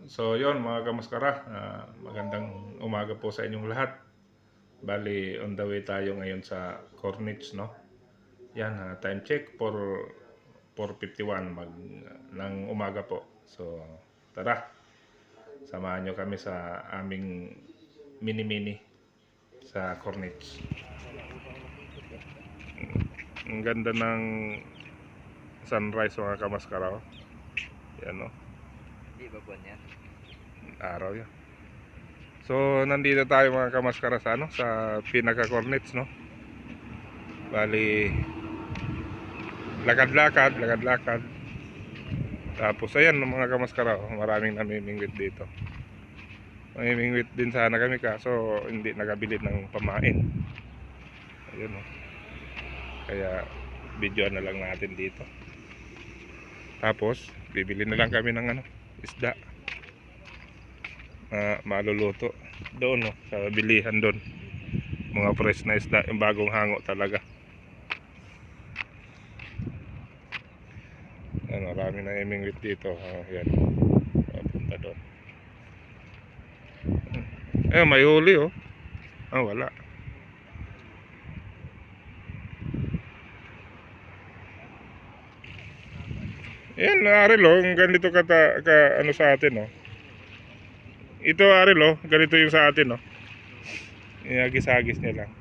So yon mga kamaskara, magandang umaga po sa inyong lahat. Bali, on the way tayo ngayon sa Cornich, no? Yan, time check for 4:51 ng umaga po. So, tara, samahan nyo kami sa aming mini-mini sa Cornich. Ang ganda ng sunrise mga kamaskara, oh. Yan, no? Di ba buwan yan? Araw yan. So, nandito tayo mga kamaskara sa, sa pinaka-Cornets, no? Bali, lakad-lakad. Tapos, ayan mga kamaskara, maraming namimingwit dito. Namimingwit din sana kami kaso hindi nakabili ng pamain. Ayun, no? Kaya, video na lang natin dito. Tapos, bibili na lang kami ng isda. Maluluto doon, no, sa bilihan doon, mga fresh na isda, yung bagong hango talaga. Marami na imingwit dito. Yan, papunta doon. May huli, oh. Wala. Yan, Aril, oh, ganito ka ano sa atin, oh. Ito, Aril, oh, ganito yung sa atin, oh. Iagis-agis niya lang.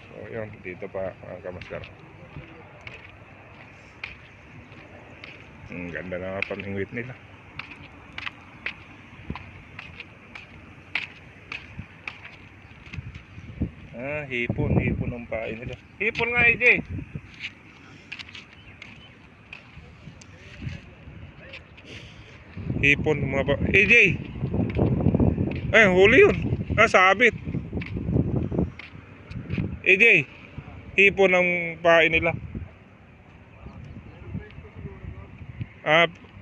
So, yun, dito pa mga kamaskar. Ang ganda na pamingwit nila. Hipon ang pain nila. Hipon nga, AJ. Hipon mga pa. AJ. Huli yun. Sabit. AJ. Hipon ang pain nila.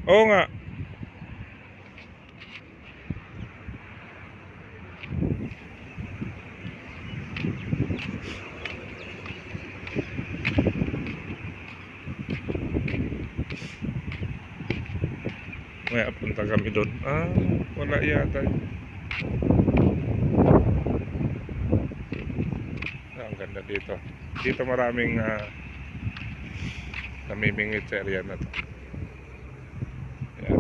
Oo nga. May punta kami doon. Wala yata. Ang ganda dito. Dito maraming namimingit sa area na to. Yan.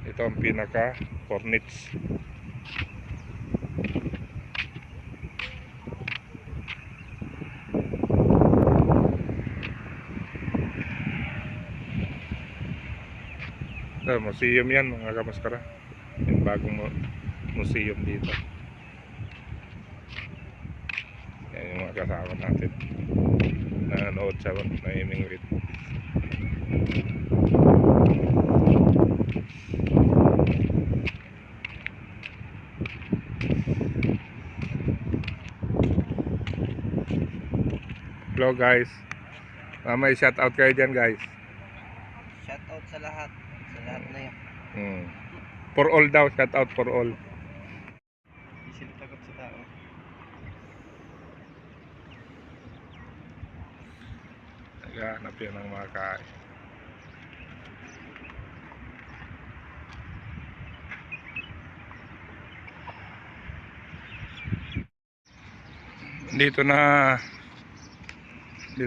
Ito ang pinaka Cornich. Museum yan mga kamaskara. Yung bagong museum dito. Yan yung mga kasama natin. Nanood sa namimingwit. Hello guys. May shout out kayo dyan guys. Shout out sa lahat. Sa lahat na yan. For all daw, shout out for all. Isil takot sa tao. Naghahanap yan ng mga kain. Dito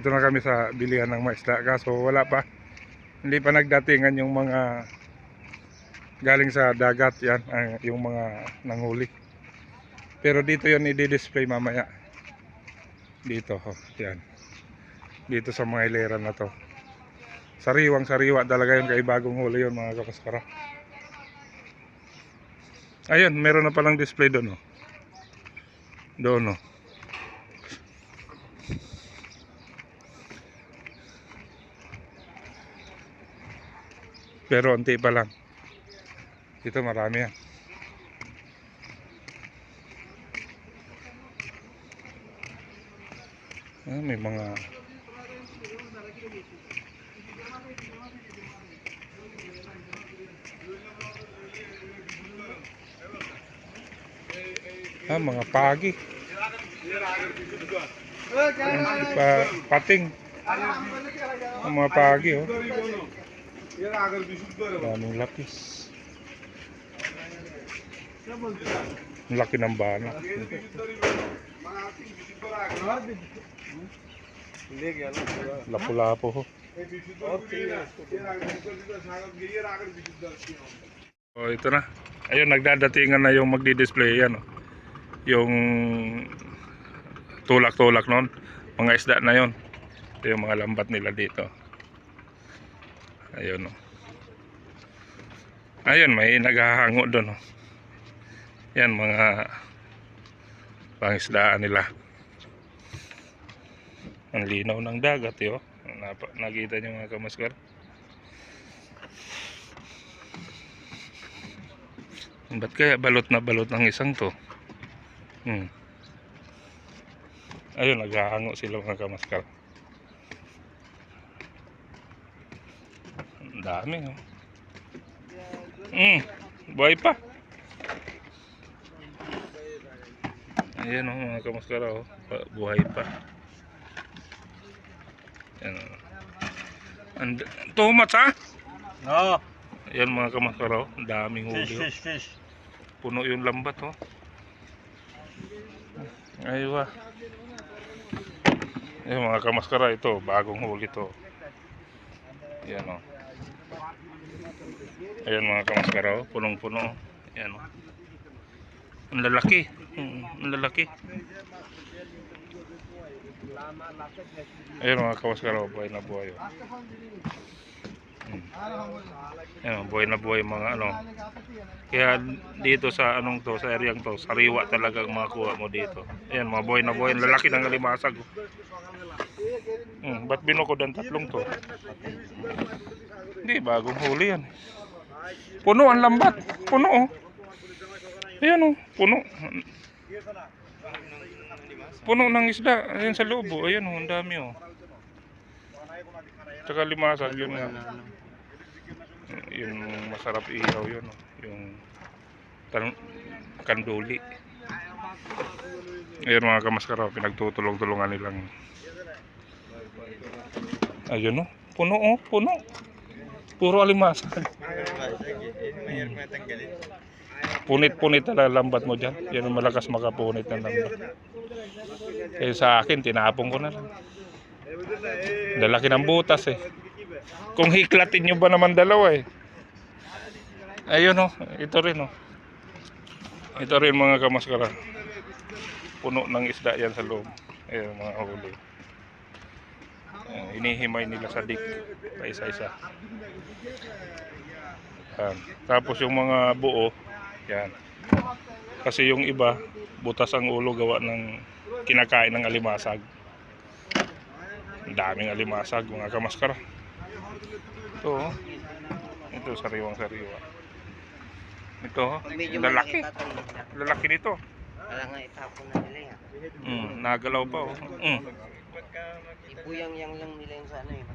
na kami sa bilihan ng maisda kaso wala pa, hindi pa nagdatingan yung mga galing sa dagat yan, yung mga nanghuli. Pero dito yan i-display mamaya. Dito, yan. Dito sa mga hilera na to. Sariwang sariwa talaga yun, kay bagong huli yun mga kapaskara. Ayun, meron na palang display doon, oh. Doon, oh. Pero unti pa lang. Dito marami yan. May mga mga pagi. Pating. Ang mga pagi, oh. Daming lapis. Ang laki ng bana. Lapu-lapu, ho. Oh, ito na. Ayun, nagdadatingan na yung magdi-display yan, oh. Yung tulak-tulak noon, mga isda na yon. Ito yung mga lambat nila dito. Ayun, oh. Ayun, may naghahango doon, oh. Yan, mga pangisdaan nila. Ang linaw ng dagat, yo. Nakita niyo mga kamaskar. Ba't kaya balot na balot ng isang to? Ayun, naghahango sila mga kamaskar. Ang dami, oh. Buhay pa. Ayan, oh, mga kamaskar, oh. Buhay pa. Ayan, oh. Tumats, ha? Oo. Ayan mga kamaskar, oh. Ang daming huli, oh. Fish. Puno yung lambat, oh. Aywa. Ayan mga kamaskara, ito bagong huli to. Ayan, oh. Ayan mga kamaskara, oh. Punong-puno. Ayan, oh. Ang lalaki. Ang lalaki. Ayan mga kamaskara, oh. Buhay na buhay, oh. Ayan, buhay na buhay mga ano. Kaya dito sa anong to, sa areang to, sariwa talaga ang makuha mo dito. Ayan, mga buhay na buhay. Lalaki ng alimasag, oh. Ba't binukod ang tatlong to? Hindi, bagong huli yan. Puno ang lambat. Puno, oh. Ayan, oh. Puno. Puno ng isda. Ayan sa loob, oh. Ayan, oh. Ang dami, oh. Tsaka limasag yun nga. Yung masarap ihaw yun, oh. Yung kanduli. Ayan mga kamaskara, pinagtutulong-tulungan nilang. Ayun, oh. Puno, oh. Puno. Puro alimasag. Punit-punit na lambat mo dyan. Yan ang malakas makapunit na lambat. Eh sa akin, tinapon ko na lang. Lalaki ng butas, eh. Kung hiklatin nyo ba naman dalawa, eh. Ayun, oh. Ito rin, oh. Ito rin mga kamaskara. Puno ng isda yan sa loob. Ayun mga huli. Hinihimay nila sa dik. Pa isa-isa. Tapos yung mga buo, yan. Kasi yung iba, butas ang ulo gawa ng kinakain ng alimasag. Ang daming alimasag mga kamaskara. Ito, oh. Ito, sariwang-sariwa. Ito, oh. Lalaki. Lalaki nito. Kaya nga itapon na nila yan. Nagalaw pa, oh. Ibuyang yang lang nila yung sa ano eh.